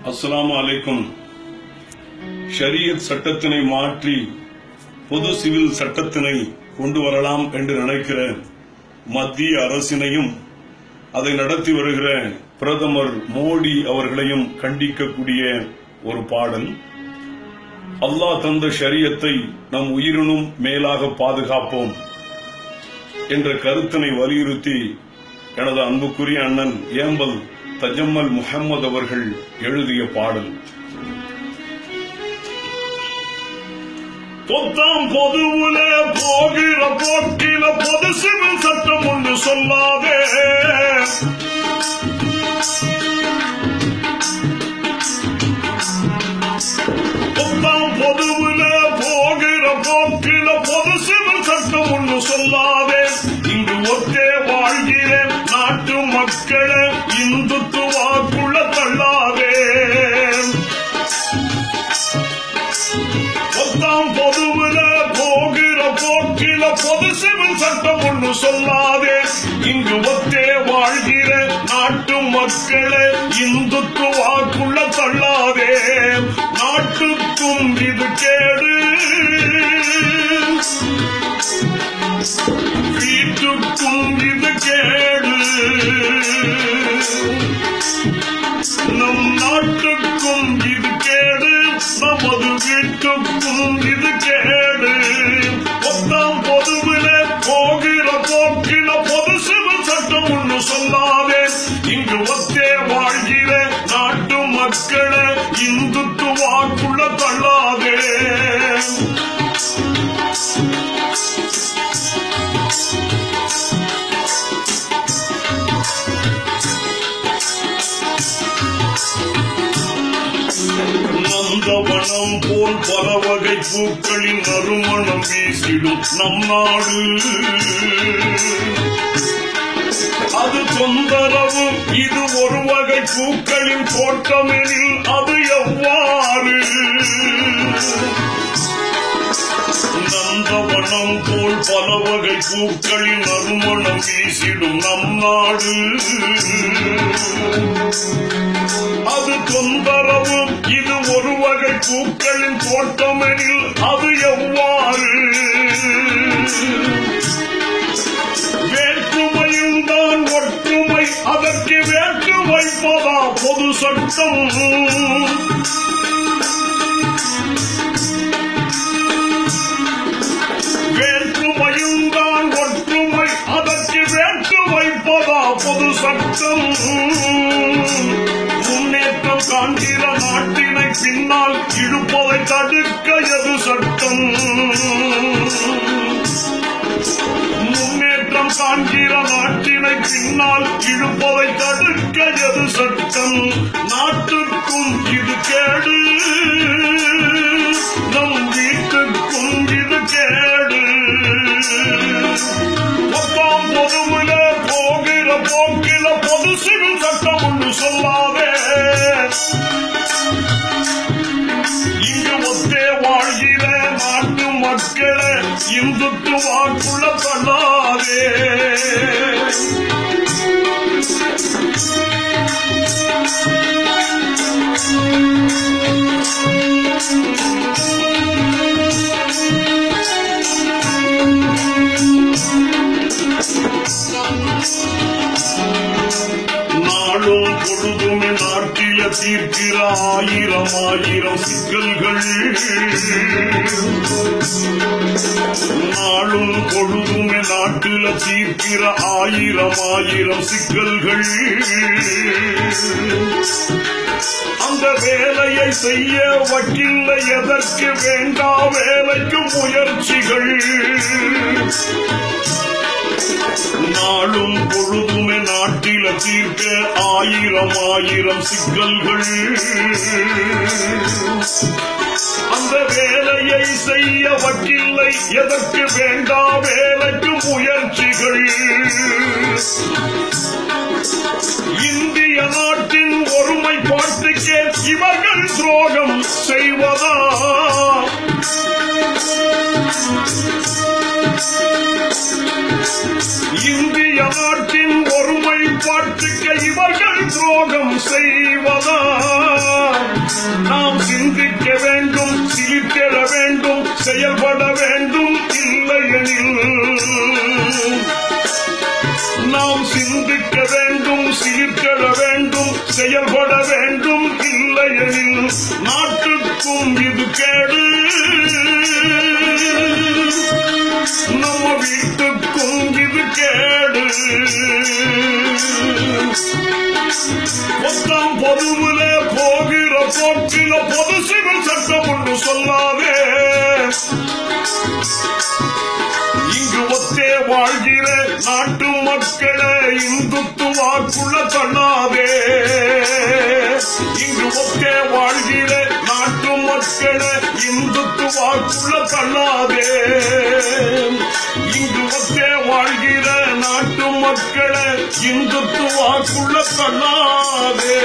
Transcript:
அஸ்ஸலாமு அலைக்கும். ஷரியத் சட்டத்தினை மாற்றி பொது சிவில் சட்டத்தினை கொண்டு வரலாம் என்று நினைக்கிற மத்திய அரசினையும் அதை நடத்தி வருகிற பிரதமர் மோடி அவர்களையும் கண்டிக்கக்கூடிய ஒரு பாடல். அல்லாஹ் தந்த ஷரியத்தை நம் உயிரினும் மேலாக பாதுகாப்போம் என்ற கருத்தினை வலியுறுத்தி எனது அன்புக்குரிய அண்ணன் ஏம்பல் தஜம்மல் முஹம்மது அவர்கள் எழுதிய பாடல். பொத்தாம் பொதுவுல போகிற போக்கில பொது சிவில் சட்டம் ஒன்று சொல்லாதே. பொத்தாம் பொதுவுல போகிற போக்கில பொது சிவில் சட்டம் ஒன்று சொல்லாதே. இங்கு ஒத்தே வாழ்கிறேன் நாட்டு மக்களை இந்துத்துவாக்குள்ள தள்ளாதே. பொத்தாம் பொதுவுல போகிற போக்கில பொது சிவில் சட்டம் ஒன்று சொல்லாதே. இங்கு ஒத்தே வாழ்கிற நாட்டு மக்களை இந்துத்துவாக்குள்ள தள்ளாதே. நாட்டுக்கும் இது கேடு, வீட்டுக்கும் இது கேடு, நம் நாட்டுக்கும் இது கேடு, நமது வீட்டுக்கும் இது கேடு. பொத்தாம் பொதுவில போகிற போக்கில பொது சிவில் சட்டம் ஒன்று சொல்லாதே. இங்கு ஒத்தே வாழ்கிற நாட்டு மக்களை இந்துத்துவாக்குள்ள தள்ளாதே. நந்தவனம் போல் பல வகை பூக்களின் நறுமணம் வீசிடும் நம் நாடு. அது தொந்தரவு, இது ஒரு வகை பூக்களின் தோட்டமெனில் அது எவ்வாறு? நந்தவனம் போல் பல வகை பூக்களின் நறுமணம் வீசிடும் நம் நாடு. அது தொந்தரவு, இது ஒரு வகை பூக்களின் தோட்டமெனில் அது எவ்வாறு? வேற்றுமையும் தான் ஒற்றுமை, அதற்கு வேற்று வைப்பதா பொது சட்டம்? வேற்றுமையும் தான் ஒற்றுமை, அதற்கு வேற்று வைப்பதா பொது சட்டம்? முன்னேற்றம் காண்கிற நாட்டினை பின்னால் இழுப்பதை தடுக்க எது சட்டம்? முன்னேற்றம் காண்கிற நாட்டினை பின்னால் இழுப்பதை தடுக்க எது சட்டம்? நாட்டுக்கும் இது கேடு, நம் வீட்டுக்கும் இது கேடு. பொத்தாம் பொதுவில போகிற போக்கில பொது சிவில் சட்டம் ஒன்று சொல்லாதே. இங்கு ஒத்தே வாழ்கிற நாட்டு மக்களை இந்துத்துவாக்குள்ள தள்ளாதே. நாளும் பொழுதுமே நாட்டில தீர்க்கிற ஆயிரம் ஆயிரம் சிக்கல்கள். நாளும் பொழுதுமே நாட்டில தீர்க்கிற ஆயிரம் ஆயிரம் சிக்கல்கள். அந்த வேலையை செய்ய வக்கில்லை, எதற்கு வேண்டா வேலைக்கு முயற்சிகள். நாளும் பொழுதுமே நாட்டில தீர்க்க ஆயிரம் ஆயிரம் சிக்கல்கள். அந்த வேலையை செய்ய வக்கில்லை, எதற்கு வேண்டா வேலைக்கு முயற்சிகள். இந்திய நாட்டின் ஒருமைப்பாட்டுக்கே இவர்கள் துரோகம் செய்வதா? இந்திய நாட்டின் ஒருமைப்பாட்டுக்கு இவர்கள் துரோகம் செய்வதா? செயல்பட வேண்டும். இல்லையெனில் நாம் சிந்திக்க வேண்டும், சீர்கெட வேண்டும், செயல்பட வேண்டும். இல்லையெனில் நாட்டுக்கும் இது கேடு, நம்ம வீட்டுக்கும் இது கேடு. மொத்தம் பொதுவுல போகிற போக்கில பொது சிவில் சட்டம் ஒன்று சொல்லாதே. இங்கு ஒத்தே வாழ்கிற நாட்டு மக்களை இந்துத்துவாக்குள்ள தள்ளாதே. இங்கு ஒத்தே வாழ்கிற நாட்டு மக்களை இந்துத்துவாக்குள்ள தள்ளாதே. இங்கு ஒத்தே வாழ்கிற நாட்டு மக்களை இந்துத்துவாக்குள்ள தள்ளாதே.